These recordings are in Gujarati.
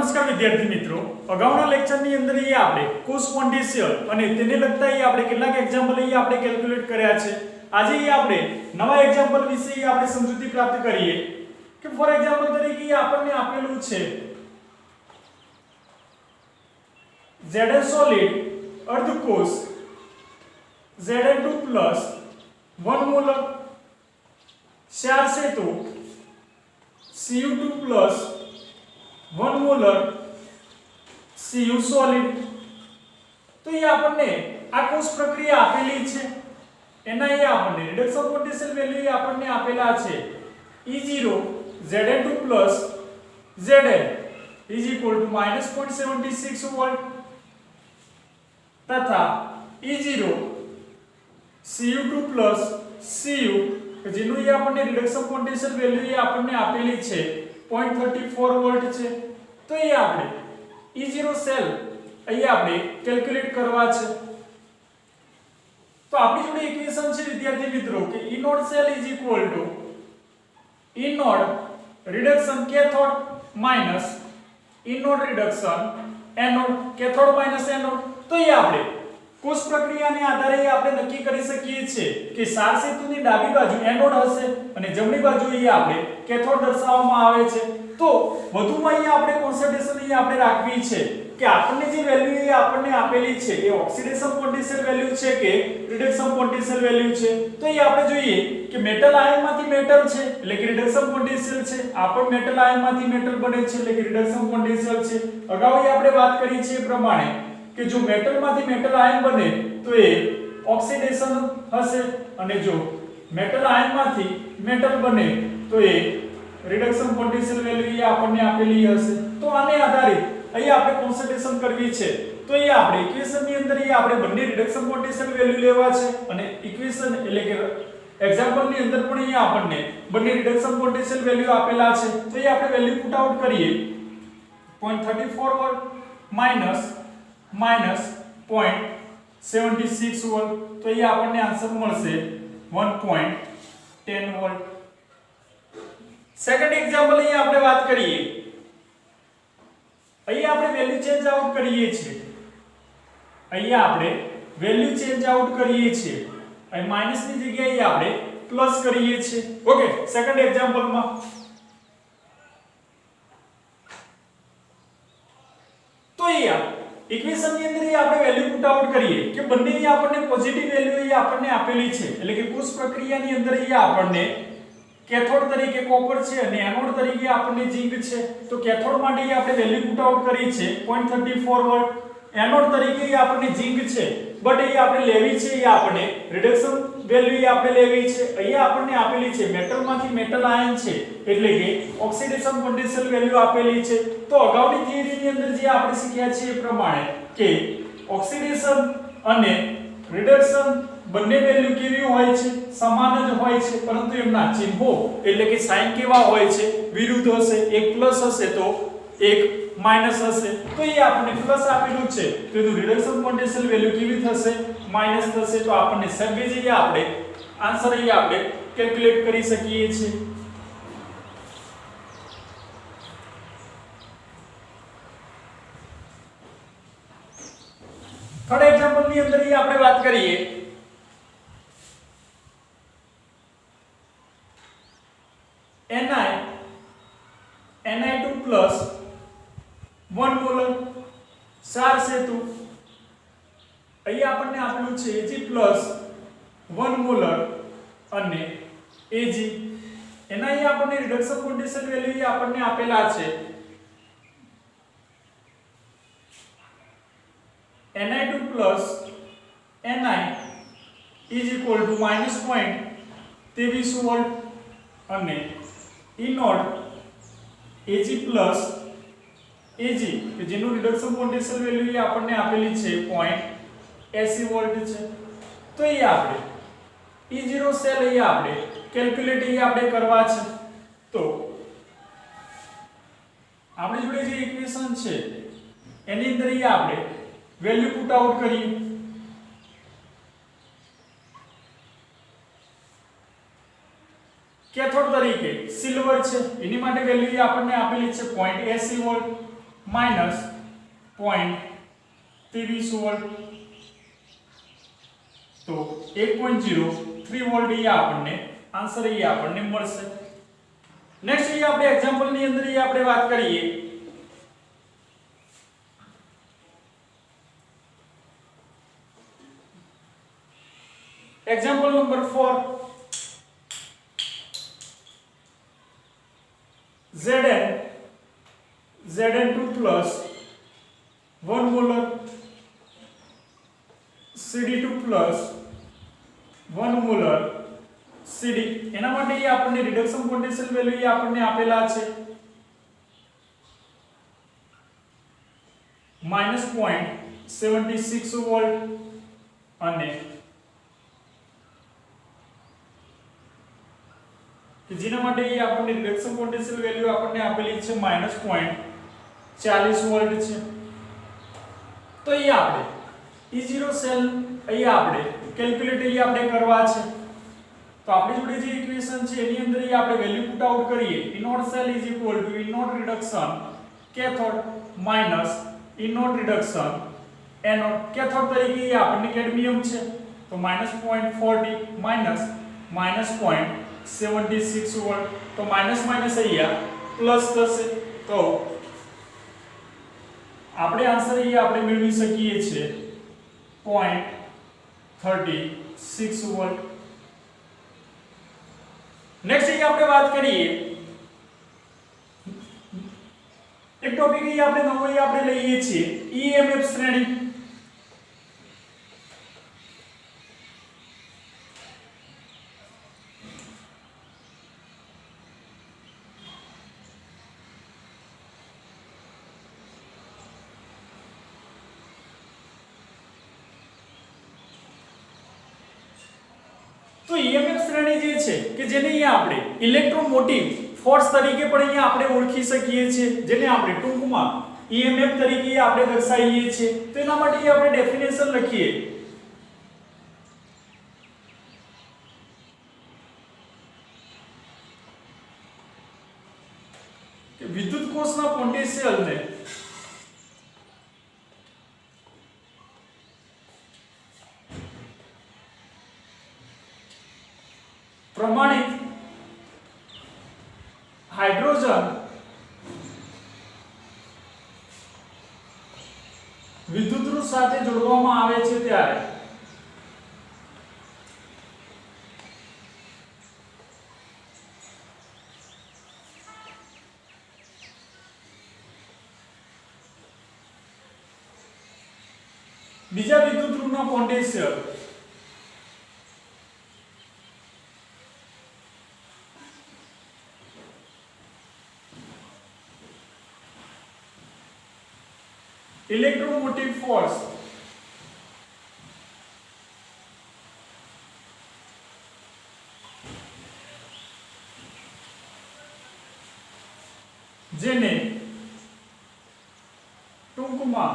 નમસ્કાર વિદ્યાર્થી મિત્રો, અગાઉના લેક્ચરની અંદર આપણે કોસ પોટેન્શિયલ અને તેને લગતા આપણે કેટલાક એક્ઝામ્પલ આપણે કેલ્ક્યુલેટ કર્યા છે. આજે આપણે નવા એક્ઝામ્પલ વિશે આપણે સમજૂતી પ્રાપ્ત કરીએ કે ફોર એક્ઝામ્પલ તરીકે આપણને આપેલું છે Zn solid અર્ધ કોષ Zn2 plus 1 મોલર ક્ષાર સેતુ Cu2 plus 1 molar Cu solid. તો ये આપણને આ કોષ પ્રક્રિયા આપેલી છે, એના એ આપણને રિડક્શન પોટેન્શિયલ વેલ્યુ આપણને આપેલા છે E0 Zn2 plus Zn is equal to -0.76 volt તથા E0 Cu2 plus Cu કે જેનું એ આપણને રિડક્શન પોટેન્શિયલ વેલ્યુ એ આપણને આપેલી છે 0.34 વોલ્ટ છે. તો એ આપણે E0 સેલ અહીં આપણે કેલ્ક્યુલેટ કરવા છે. તો આપણી જોડે ઇક્વેશન છે વિદ્યાર્થી મિત્રો કે E nought cell is equal to E nought reduction cathode minus E nought reduction anode cathode minus anode. તો એ આપણે કોષ પ્રક્રિયાને આધારે આપણે નક્કી કરી શકીએ છીએ કે ક્ષાર સેતુની ડાબી બાજુ એનોડ હશે અને જમણી બાજુ એ આપણે કેથોડ દર્શાવવામાં આવે છે. તો વધુમાં અહીંયા આપણે કોન્સન્ટ્રેશન અહીંયા આપણે રાખવી છે કે આપણને જે વેલ્યુ એ આપણને આપેલી છે એ ઓક્સિડેશન પોટેન્શિયલ વેલ્યુ છે કે રિડક્શન પોટેન્શિયલ વેલ્યુ છે. તો એ આપણે જોઈએ કે મેટલ આયનમાંથી મેટલ છે એટલે કે રિડક્શન પોટેન્શિયલ છે, આ પણ મેટલ આયનમાંથી મેટલ બને છે એટલે કે રિડક્શન પોટેન્શિયલ છે. અગાઉ આપણે વાત કરી છે એ પ્રમાણે કે જો મેટલમાંથી મેટલ આયન બને તો એ ઓક્સિડેશન હશે અને જો મેટલ આયનમાંથી મેટલ બને તો એ રિડક્શન પોટેન્શિયલ વેલ્યુ એ આપણને આપેલી હશે. તો આને આધારે અહીં આપણે કોન્સન્ટ્રેશન કરવી છે. તો એ આપણે ઇક્વેશનની અંદર એ આપણે બંને રિડક્શન પોટેન્શિયલ વેલ્યુ લેવા છે અને ઇક્વેશન એટલે કે એક્ઝામ્પલની અંદર પણ અહીંયા આપણને બંને રિડક્શન પોટેન્શિયલ વેલ્યુ આપેલા છે. તો એ આપણે વેલ્યુ પુટ આઉટ કરીએ 0.34 વોલ્ટ માઈનસ 0.76 વોલ્ટ. તો એ આપણને આન્સર મળશે 1.10 વોલ્ટ. સેકન્ડ એક્ઝામ્પલ અહીં આપણે વાત કરીએ, અહીં આપણે વેલ્યુ ચેન્જ આઉટ કરીએ છીએ, અહીં આપણે વેલ્યુ ચેન્જ આઉટ કરીએ છીએ, અહીં માઈનસ ની જગ્યાએ આપણે પ્લસ કરીએ છીએ. ઓકે, સેકન્ડ એક્ઝામ્પલમાં તો અહીંયા ઇક્વેશન ની અંદર આપણે વેલ્યુ પુટ આઉટ કરીએ કે બંનેની આપણને પોઝિટિવ વેલ્યુ એ આપણને આપેલી છે એટલે કે કોષ પ્રક્રિયાની અંદર એ આપણને કેથોડ તરીકે કોપર છે અને એનોડ તરીકે આપણને ઝિંક છે. તો કેથોડ માટે આપણે વેલ્યુ પુટ આઉટ કરી છે 0.34 વોલ્ટ, એનોડ તરીકે આપણને ઝિંક છે બટ એ આપણે લેવી છે એ આપણે રિડક્શન વેલ્યુ એ આપણે લેવી છે. અહીંયા આપણને આપેલી છે મેટલમાંથી મેટલ આયન છે એટલે કે ઓક્સિડેશન પોટેન્શિયલ વેલ્યુ આપેલી છે. તો અગાઉની થિયરીની અંદર જે આપણે શીખ્યા છે એ પ્રમાણે કે ઓક્સિડેશન અને રિડક્શન બંને વેલ્યુ કેવી હોય છે, સમાન જ હોય છે, પરંતુ એમના ચિહ્નો એટલે કે સાઇન કેવા હોય છે, વિરુદ્ધ હશે. એક પ્લસ હશે તો એક માઈનસ હશે. તો એ આપણને પ્લસ આપેલું છે તો એનું રિડક્શન પોટેન્શિયલ વેલ્યુ કેવી થશે, માઈનસ થશે. તો આપણને સર્વે જે આપણે આન્સર અહીં આપણે કેલ્ક્યુલેટ કરી શકીએ છીએ. થર્ડ એક્ઝામ્પલ ની અંદર આપણે વાત કરીએ Ni2 plus 1 મોલર ક્ષાર સેતુ, અહીં આપણને આપેલું છે Ag plus 1 મોલર અને Ag. એના અહીં આપણને રિડક્શન પોટેન્શિયલ વેલ્યુ આપણને આપેલા છે Ni2 plus Ni is equal to -0.23 volt અને E nought Ag plus Ag કે જેનું રિડક્શન પોટેન્શિયલ વેલ્યુ એ આપણને આપેલી છે 0.80 વોલ્ટ છે. તો એ આપણે E0 સેલ એ આપણે કેલ્ક્યુલેટ એ આપણે કરવા છે. તો આપણી જોડે જે ઇક્વેશન છે એની અંદર એ આપણે વેલ્યુ પુટ આઉટ કરીએ. કેથોડ તરીકે સિલ્વર છે એની માટે વેલ્યુ આપણને આપેલી છે 0.80 વોલ્ટ માઇનસ 0.23 વોલ્ટ, તો 1.03 વોલ્ટ એ આપણને આન્સર એ આપણને મળશે. નેક્સ્ટ એ આપણે એક્ઝામ્પલ ની અંદર એ આપણે વાત કરીએ. Example number 4, Zn2 plus 1 molar, Cd2 plus 1 molar Cd. એના માટે એ આપણને રિડક્શન પોટેન્શિયલ વેલ્યુ એ આપણને આપેલા છે -0.76 વોલ્ટ અને કે જેના માટે એ આપણને રિડક્શન પોટેન્શિયલ વેલ્યુ આપણને આપેલી છે -0.40 વોલ્ટ છે. તો એ આપણે E0 સેલ અહીં આપણે કેલ્ક્યુલેટ અહીં આપણે કરવા છે. તો આપણી જોડે જે ઇક્વેશન છે એની અંદર એ આપણે વેલ્યુ પુટ આઉટ કરીએ. E0 cell is equal two E0 reduction cathode minus E0 reduction anode. Cathode તરીકે એ આપણને કેડમિયમ છે, તો -0.40 માઈનસ -0.76 વોલ્ટ. તો માઈનસ માઈનસ અહીંયા પ્લસ થશે. તો આપણે આન્સર અહીંયા આપણે મેળવી શકીએ છીએ 0.36 વોલ્ટ. નેક્સ્ટ અહીં આપણે વાત કરીએ એક ટોપિક અહીં આપણે નવો અહીં આપણે લઈએ છીએ EMF શ્રેણી. તો EMF શ્રેણી જે છે કે જેને અહીંયા આપણે ઇલેક્ટ્રોમોટિવ ફોર્સ તરીકે પણ અહીંયા આપણે ઓળખી શકીએ છીએ, જેને આપણે ટૂંકમાં EMF તરીકે આપણે દર્શાવીએ છીએ. તો એના માટે આપણે ડેફિનેશન લખીએ. કે વિદ્યુત કોષના પોટેન્શિયલને પ્રમાણિત હાઇડ્રોજન વિદ્યુતઋ સાથે જોડવામાં આવે છે ત્યારે બીજા વિદ્યુતઋના પોટેન્શિયલ electromotive force જેને ટૂંકમાં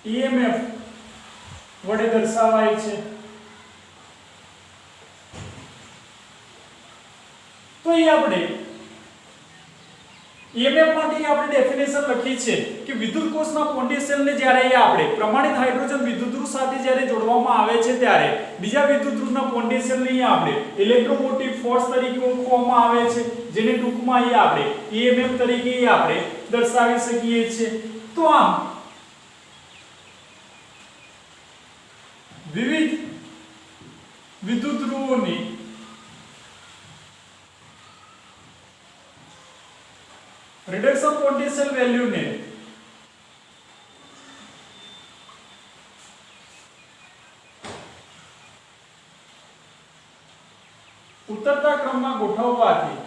EMF વડે દર્શાવાય છે. તો એ આપણે EMF માટે આપણે ડેફિનેશન લખી છે કે વિદ્યુત કોષના પોટેન્શિયલને જ્યારે આપણે પ્રમાણિત હાઇડ્રોજન વિદ્યુતઋ સાથે જ્યારે જોડવામાં આવે છે ત્યારે બીજા વિદ્યુતઋના પોટેન્શિયલને આપણે ઇલેક્ટ્રોમોટિવ ફોર્સ તરીકે ઓળખવામાં આવે છે, જેને ટૂંકમાં આપણે EMF તરીકે આપણે દર્શાવી શકીએ છીએ. તો આમ વિવિધ વિદ્યુતઋઓની રિડક્શન પોટેન્શિયલ વેલ્યુને ઉતરતા ક્રમમાં ગોઠવવાથી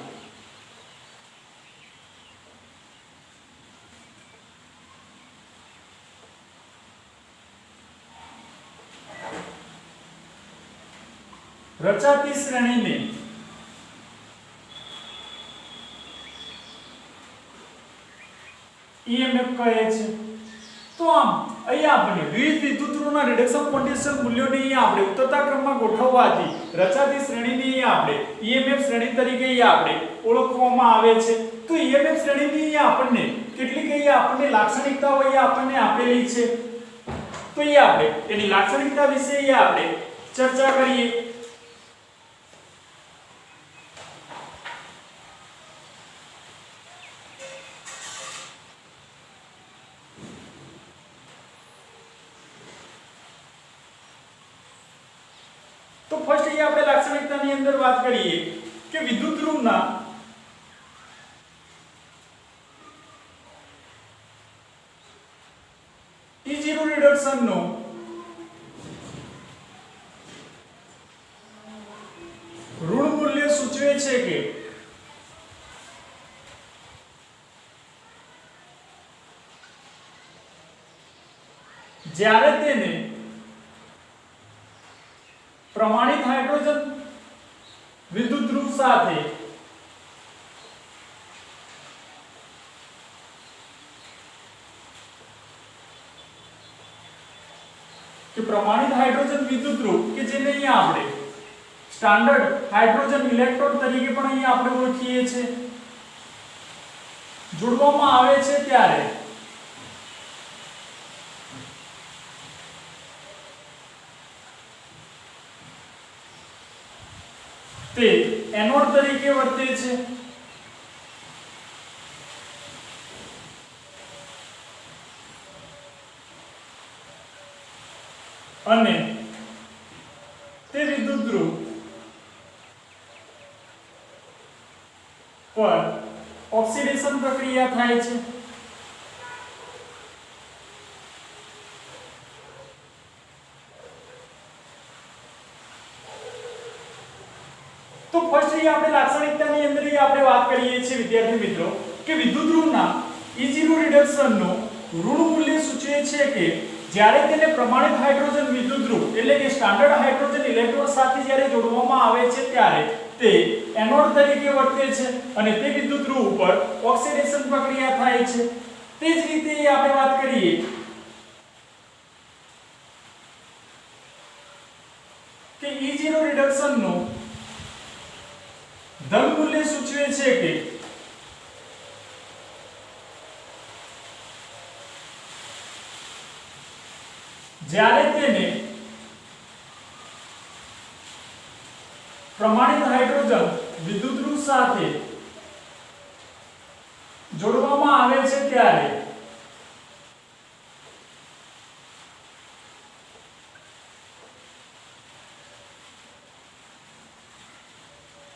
રચાતી શ્રેણીને EMF કહે છે. તો આમ અહીં આપણે વિવિધ વિદ્યુત E0 ના રિડક્શન પોટેન્શિયલ મૂલ્યોને અહીંયા આપણે ઉતરતા ક્રમમાં ગોઠવવાથી રચાતી શ્રેણીને અહીંયા આપણે EMF શ્રેણી તરીકે અહીંયા આપણે ઓળખવામાં આવે છે. તો EMF શ્રેણીની અહીંયા આપણને કેટલીક અહીંયા આપણને લાક્ષણિકતાઓ અહીંયા આપણને આપેલી છે. તો અહીંયા આપણે એની લાક્ષણિકતા વિશે અહીંયા આપણે ચર્ચા કરીએ. તો ફર્સ્ટ અહીંયા આપણે લાક્ષણિકતાની અંદર વાત કરીએ કે વિદ્યુત ધ્રુવના E0 રિડક્શનનો ઋણ મૂલ્ય સૂચવે છે કે જ્યારે તેને પ્રમાણિત હાઇડ્રોજન વિદ્યુત ધ્રુવ સાથે કે પ્રમાણિત હાઇડ્રોજન વિદ્યુત ધ્રુવ કે જેને અહીંયા આપણે સ્ટાન્ડર્ડ હાઇડ્રોજન ઇલેક્ટ્રોડ તરીકે પણ અહીંયા આપણે ઓળખીએ છીએ જોડવામાં આવે છે ત્યારે તે એનોડ તરીકે વર્તે છે. અને તે વિદ્યુત ધ્રુવ પર ઓક્સિડેશન પ્રક્રિયા થાય છે. તો ફર્સ્ટ અહીં આપણે લાક્ષણિકતાની અંદર આપણે વાત કરીએ છીએ વિદ્યાર્થી મિત્રો કે વિદ્યુત ધ્રુવના E0 રિડક્શનનો ઋણ મૂલ્ય સૂચવે છે કે જ્યારે તેને પ્રમાણિત હાઇડ્રોજન વિદ્યુત ધ્રુવ એટલે કે સ્ટાન્ડર્ડ હાઇડ્રોજન ઇલેક્ટ્રોડ સાથે જ્યારે જોડવામાં આવે છે ત્યારે તે એનોડ તરીકે વર્તે છે અને તે વિદ્યુત ધ્રુવ ઉપર ઓક્સિડેશન પ્રક્રિયા થાય છે. તે જ રીતે આપણે વાત કરીએ કે E0 રિડક્શનનો ધન મૂલ્ય સૂચવે છે કે જ્યારે તેને પ્રમાણિત હાઇડ્રોજન વિદ્યુત ધ્રુવ સાથે જોડવામાં આવે છે ત્યારે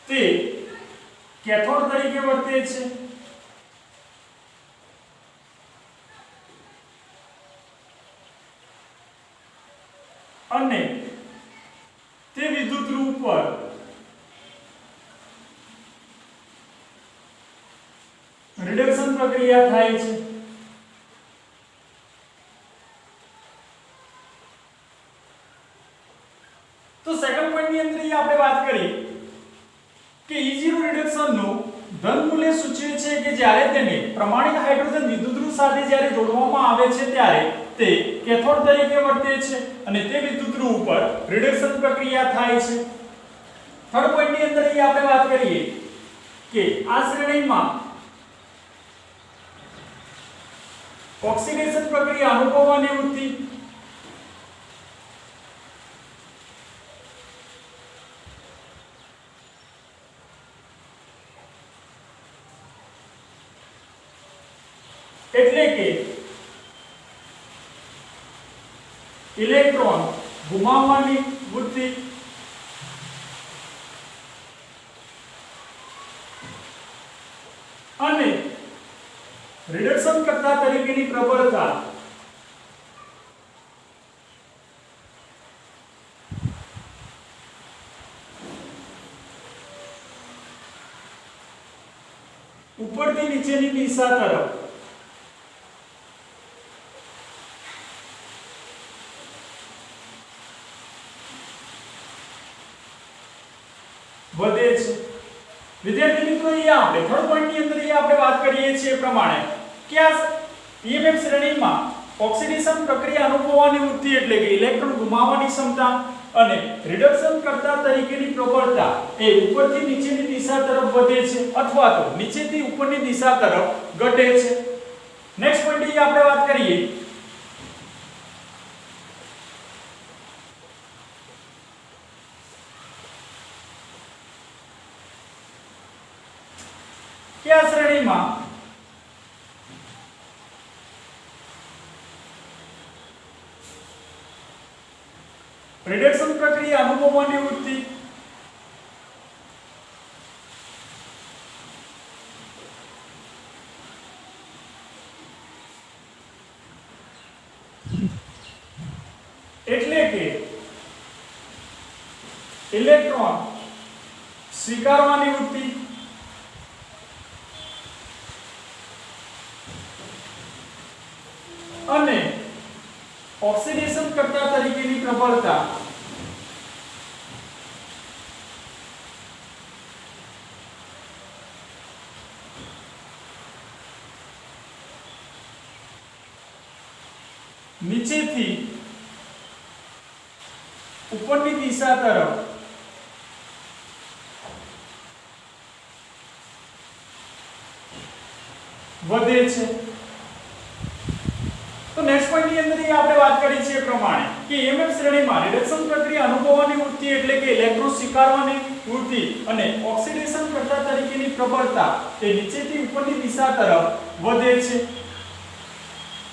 તે કેથોડ તરીકે વર્તે છે. અને તે વિદ્યુત ધ્રુવ પર રિડક્શન પ્રક્રિયા થાય છે. તો સેકન્ડ પોઈન્ટ ની અંદર આપણે વાત કરી કે E0 રિડક્શનનો ધન મૂલ્ય સૂચવે છે કે જ્યારે તેને પ્રમાણિત હાઇડ્રોજન વિદ્યુત ધ્રુવ સાથે જ્યારે જોડવામાં આવે છે ત્યારે તે કેથોડ તરીકે વર્તે છે અને તે વિદ્યુત ધ્રુવ ઉપર રિડક્શન પ્રક્રિયા થાય છે. થર્ડ પોઈન્ટ ની અંદર આપણે વાત કરીએ કે આ શ્રેણીમાં ઓક્સિડેશન પ્રક્રિયા અનુભવવાની વૃત્તિ એટલે કે ઇલેક્ટ્રોન ગુમાવવાની વૃત્તિ અને રિડક્શન કરતા તરીકેની પ્રબળતા ઉપરથી નીચેની દિશા તરફ વધે છે. વિદ્યાર્થી મિત્રો અહીંયા આપણે થર્ડ પોઈન્ટ ની અંદર આપણે વાત કરીએ છીએ પ્રમાણે કે આ EMF શ્રેણીમાં ઓક્સિડેશન પ્રક્રિયા અનુભવવાની વૃત્તિ એટલે કે ઇલેક્ટ્રોન ગુમાવવાની ક્ષમતા અને રિડક્શન કર્તા તરીકેની પ્રબળતા એ ઉપરથી નીચેની દિશા તરફ વધે છે અથવા તો નીચેથી ઉપરની દિશા તરફ ઘટે છે. નેક્સ્ટ પોઈન્ટ ની આપણે વાત કરીએ કે આ શ્રેણીમાં રિડક્શન પ્રક્રિયા અનુભવવાની વૃત્તિ એટલે કે ઇલેક્ટ્રોન સ્વીકારવાની વૃત્તિ અને ઓક્સિડેશન કર્તા તરીકેની પ્રબળતા નીચેથી ઉપરની દિશા તરફ વધે છે. તો નેક્સ્ટ પોઈન્ટ ની અંદર આપણે વાત કરી છે એ પ્રમાણે કે EMF શ્રેણીમાં રિડક્શન પ્રક્રિયા અનુભવવાની વૃત્તિ એટલે કે ઇલેક્ટ્રોન સ્વીકારવાની વૃત્તિ અને ઓક્સિડેશન કર્તા તરીકેની પ્રબળતા એ નીચેથી ઉપરની દિશા તરફ વધે છે.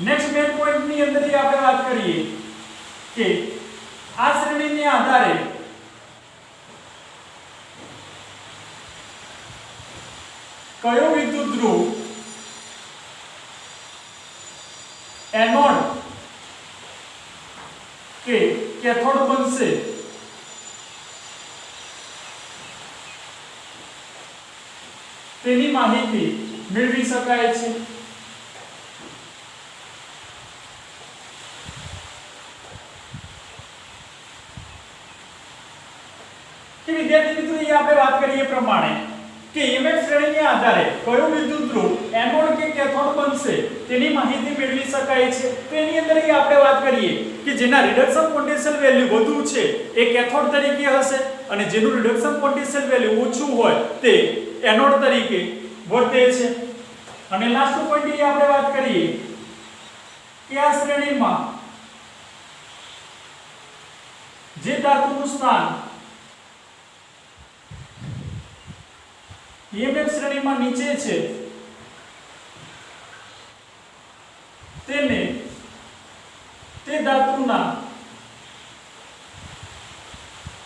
નેક્સ્ટ મેઇન પોઈન્ટ ની અંદર આપણે વાત કરીએ કે આ શ્રેણીને આધારે કયો વિદ્યુત ધ્રુવ એનોડ કે કેથોડ બનશે તેની માહિતી મેળવી શકાય છે. કે વિદ્યાર્થી મિત્રો એ આપણે વાત કરીએ પ્રમાણે કે EMF શ્રેણીના આધારે કયો વિદ્યુત ધ્રુવ એનોડ કે કેથોડ બનશે તેની માહિતી મેળવી શકાય છે. તો એની અંદર આપણે વાત કરીએ કે જેના રિડક્શન પોટેન્શિયલ વેલ્યુ વધુ છે એ કેથોડ તરીકે હશે અને જેનું રિડક્શન પોટેન્શિયલ વેલ્યુ ઓછું હોય તે એનોડ તરીકે વર્તે છે. અને લાસ્ટ પોઈન્ટ એ આપણે વાત કરીએ કે આ શ્રેણીમાં જે ધાતુનું સ્થાન EMF શ્રેણીમાં નીચે છે તેને તે ધાતુના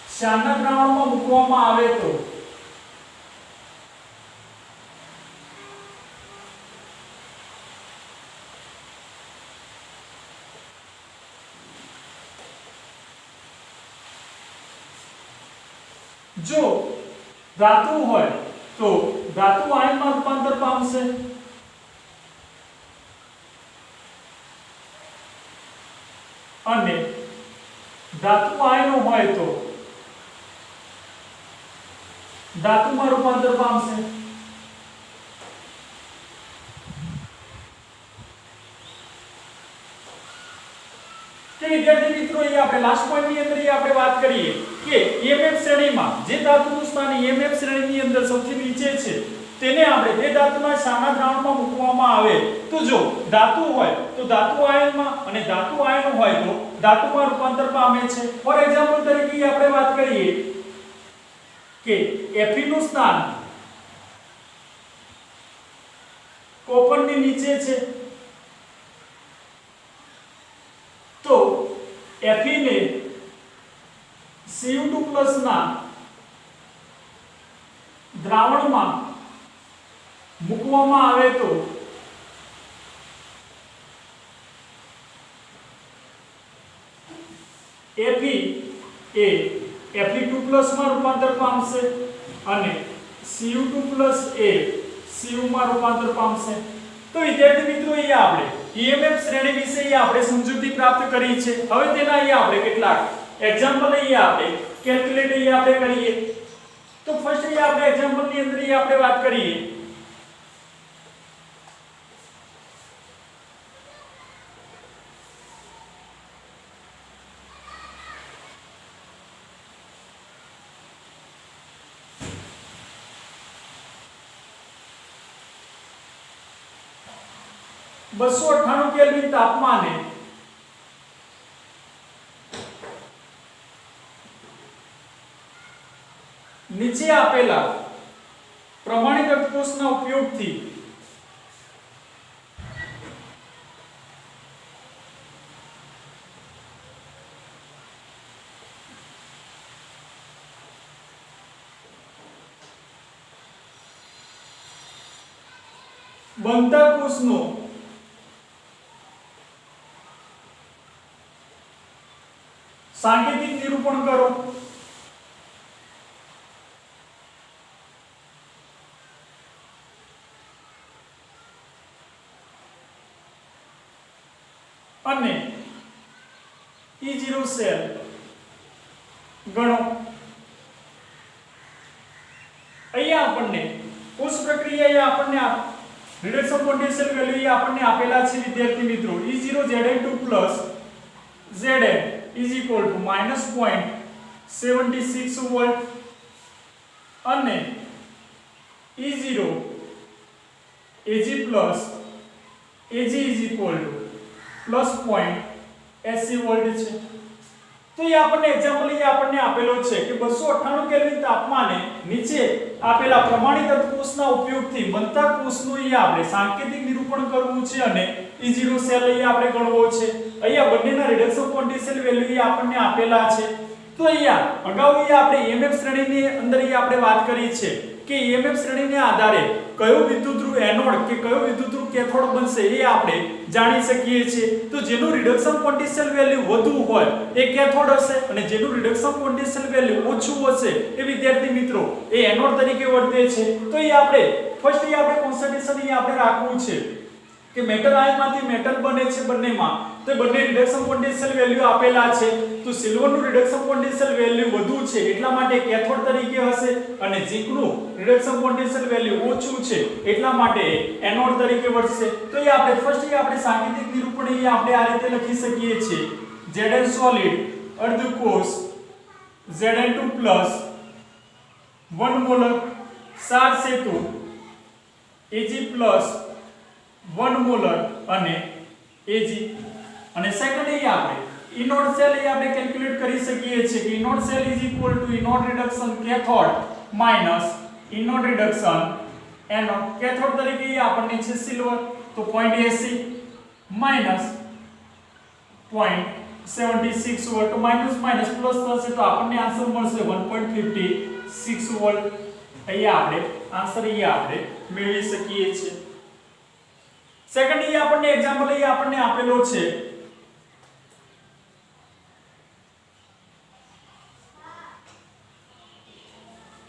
ક્ષારના દ્રાવણમાં મૂકવામાં આવે તો જો ધાતુ હોય તો ધાતુ આયનમાં રૂપાંતર પામશે અને ધાતુ આયનો હોય તો ધાતુમાં રૂપાંતર પામશે. કે વિદ્યાર્થી મિત્રો એ આપણે લાસ્ટ પોઈન્ટ ની અંદર આપણે વાત કરીએ કે EMF શ્રેણીમાં જે ધાતુનું સ્થાન EMF શ્રેણીની અંદર સૌથી નીચે છે તેને આપણે તે ધાતુના ક્ષારના દ્રાવણમાં મૂકવામાં આવે તો જો ધાતુ હોય તો ધાતુ આયનમાં અને ધાતુ આયન હોય તો ધાતુમાં રૂપાંતર પામે છે. ફોર એક્ઝામ્પલ તરીકે આપણે વાત કરીએ કે Fe નું સ્થાન કોપરની નીચે છે તો Fe ને Cu2+ ના દ્રાવણમાં મૂકવામાં આવે તો Fe એ Fe2+ માં રૂપાંતર પામશે અને Cu2+ એ Cu માં રૂપાંતર પામશે. તો વિદ્યાર્થી મિત્રો અહીંયા આપણે EMF શ્રેણી વિશે આપણે સમજૂતી પ્રાપ્ત કરી છે. હવે તેના આપણે કેટલાક એક્ઝામ્પલ આપણે કેલ્ક્યુલેટ આપણે કરીએ. તો ફર્સ્ટ આપણે એક્ઝામ્પલ ની અંદર આપણે વાત કરીએ 298 કેલ્વિન તાપમાને નીચે આપેલા પ્રમાણિત અર્ધકોષના ઉપયોગથી બનતા કોષનો સાંકેતિક નિરૂપણ કરો. અને E0 સેલ ગણો. અહીંયા આપણને કોષ પ્રક્રિયા આપણને રિડક્શન પોટેન્શિયલ વેલ્યુ આપણને આપેલા છે વિદ્યાર્થી મિત્રો. E0 Zn2 Zn is equal to -0.76 volt અને E0 Ag plus Ag is equal to +0.80 volt છે. તો એ આપણને એક્ઝામ્પલ આપણને આપેલો છે કે 298 કેલ્વિન તાપમાને નીચે આપેલા પ્રમાણિત અર્ધકોષના ઉપયોગથી બનતા કોષનું આપણે સાંકેતિક નિરૂપણ કરવું છે અને E0 સેલ આપણે ગણવો છે. અહીંયા બંનેના રિડક્શન પોટેન્શિયલ વેલ્યુ આપણને આપેલા છે. તો અહીંયા અગાઉ આપણે EMF શ્રેણીની અંદર આપણે વાત કરી છે કે EMF શ્રેણીને આધારે કયો વિદ્યુતધ્રુવ એનોડ કે કયો વિદ્યુતધ્રુવ કેથોડ બનશે એ આપણે જાણી શકીએ છીએ. તો જેનું રિડક્શન પોટેન્શિયલ વેલ્યુ વધુ હોય એ કેથોડ હશે અને જેનું રિડક્શન પોટેન્શિયલ વેલ્યુ ઓછું હશે એ વિદ્યાર્થી મિત્રો એ એનોડ તરીકે વર્તે છે. તો એ આપણે ફર્સ્ટ આપણે કોન્સન્ટ્રેશન આપણે રાખવું છે કે મેટલ આયનમાંથી મેટલ બને છે બંનેમાં. તો બંને રિડક્શન પોટેન્શિયલ વેલ્યુ આપેલા છે. તો સિલ્વરનું રિડક્શન પોટેન્શિયલ વેલ્યુ વધુ છે એટલા માટે કેથોડ તરીકે હશે અને ઝીંકનું રિડક્શન પોટેન્શિયલ વેલ્યુ ઓછું છે એટલા માટે એનોડ તરીકે વર્તશે. તો એ આપણે ફર્સ્ટ આપણે સાંકેતિક નિરૂપણ આપણે આ રીતે લખી શકીએ છીએ. Zn સોલિડ અર્ધકોષ Zn2 1 મોલર સાર સેતુ Ag 1 મોલર અને Ag અને સેકન્ડ આપણે ઇનોડ સેલ આપણે કેલ્ક્યુલેટ કરી શકીએ છીએ કે E naught cell is equal to E naught reduction cathode minus E naught reduction anode. Cathode તરીકે આપણને છે સિલ્વર તો 0.80 માઈનસ 0.76 વોલ્ટ તો માઈનસ માઈનસ પ્લસ થશે તો આપણને આન્સર મળશે 1.56 વોલ્ટ. અહીંયા આપણે આન્સર આપણે મેળવી શકીએ છીએ. સેકન્ડ આપણને એક્ઝામ્પલ આપણને આપેલો છે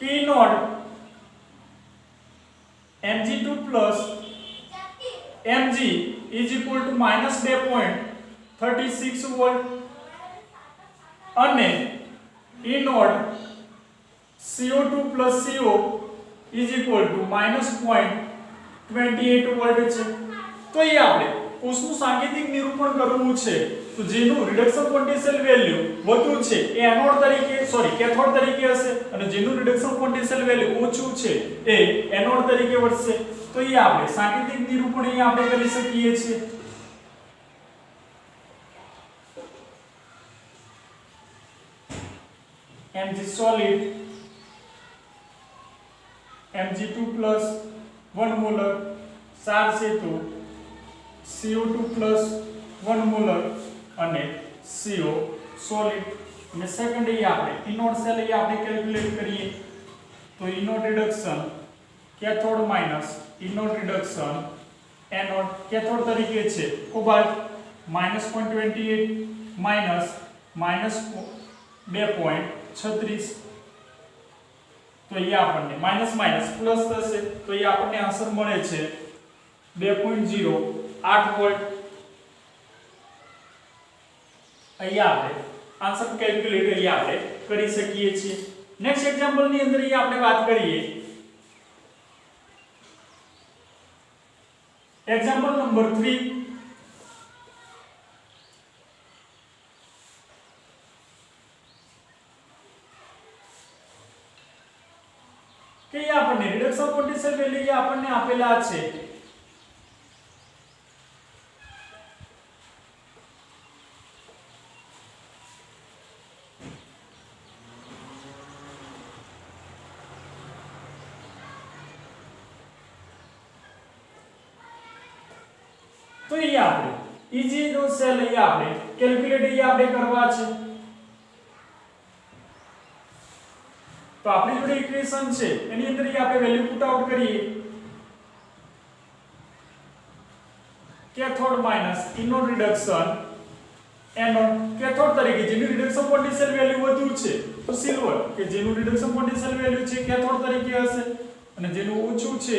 કે node Mg2 Mg is equal to -2.36 volt અને E node CO2 CO is equal to -0.28 volt છે. તો એ આપણે કોષનું સાંકેતિક નિરૂપણ કરવું છે. તો જેનું રિડક્શન પોટેન્શિયલ વેલ્યુ વધુ છે એ એનોડ તરીકે કેથોડ તરીકે હશે અને જેનું રિડક્શન પોટેન્શિયલ વેલ્યુ ઓછું છે એ એનોડ તરીકે વર્તશે. તો એ આપણે સાંકેતિક નિરૂપણ આપણે કરી શકીએ છીએ. Mg solid Mg2 1 મોલર સાર સેતુ CO2 1 મોલર અને CO સોલિડ. અને સેકન્ડ આપણે ઇનોડ સેલ આપણે કેલ્ક્યુલેટ કરીએ તો E naught reduction cathode minus E naught reduction anode. Cathode તરીકે છે કોબાલ્ટ -0.28 માઈનસ -2.36 તો એ આપણને માઈનસ માઈનસ પ્લસ થશે તો એ આપણને આન્સર મળે છે 2.08 વોલ્ટ. અહીંયા આપણે આન્સર કેલ્ક્યુલેટ આપણે કરી શકીએ છીએ. નેક્સ્ટ એક્ઝામ્પલ ની અંદર આપણે વાત કરીએ એક્ઝામ્પલ નંબર 3 કે આપણને રિડક્શન પોટેન્શિયલ વેલ્યુ આપણને આપેલા છે તો એ આપણે E0 સેલ એ આપણે કેલ્ક્યુલેટ એ આપણે કરવા છે. તો આપણી જોડે ઇક્વેશન છે એની અંદર એ આપણે વેલ્યુ પુટ આઉટ કરીએ. Cathode minus E naught reduction anode cathode તરીકે જેનું રિડક્શન પોટેન્શિયલ વેલ્યુ વધુ છે તો સિલ્વર કે જેનું રિડક્શન પોટેન્શિયલ વેલ્યુ છે કેથોડ તરીકે હશે અને જેનું ઓછું છે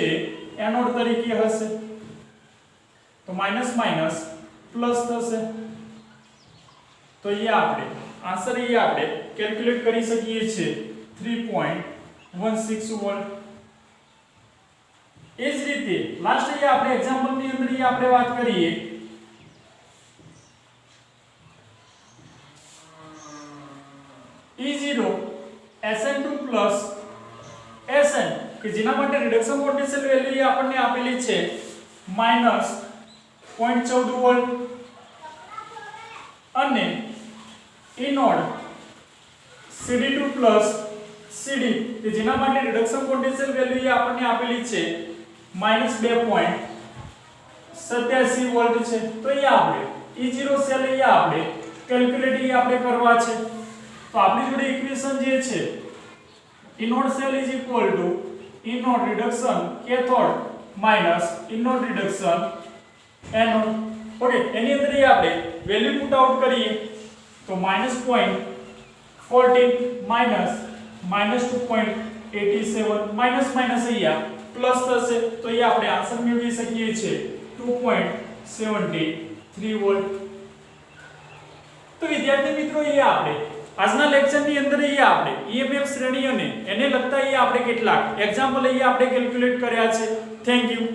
એનોડ તરીકે હશે. તો માઈનસ માઈનસ પ્લસ થશે. તો એ આપણે આન્સર એ આપણે કેલ્ક્યુલેટ કરી શકીએ છીએ 3.16 વોલ્ટ. એ જ રીતે લાસ્ટ એ આપણે એક્ઝામ્પલ ની અંદર એ આપણે વાત કરીએ E0 SN2 SN કે જેના માટે રિડક્શન પોટેન્શિયલ વેલ્યુ એ આપણને આપેલી છે -0.14 વોલ્ટ અને એનોડ CD2 CD કે જેના માટે રિડક્શન પોટેન્શિયલ વેલ્યુ એ આપણને આપેલી છે -2.87 વોલ્ટ છે. તો એ આપણે E0 સેલ એ આપણે કેલ્ક્યુલેટ એ આપણે કરવા છે. તો આપણી જોડે ઇક્વેશન જે છે E naught cell is equal to E naught reduction cathode minus E naught reduction anode. Okay, એની અંદર એ આપણે વેલ્યુ પુટ આઉટ કરીએ તો -0.14 માઈનસ -2.87 માઈનસ માઈનસ અહીંયા પ્લસ થશે. તો એ આપણે આન્સર મેળવી શકીએ છીએ 2.73 વોલ્ટ. તો વિદ્યાર્થી મિત્રો એ આપણે આજના લેક્ચરની અંદર એ આપણે EMF શ્રેણી અને એને લગતા એ આપણે કેટલાક એક્ઝામ્પલ એ આપણે કેલ્ક્યુલેટ કર્યા છે. Thank you.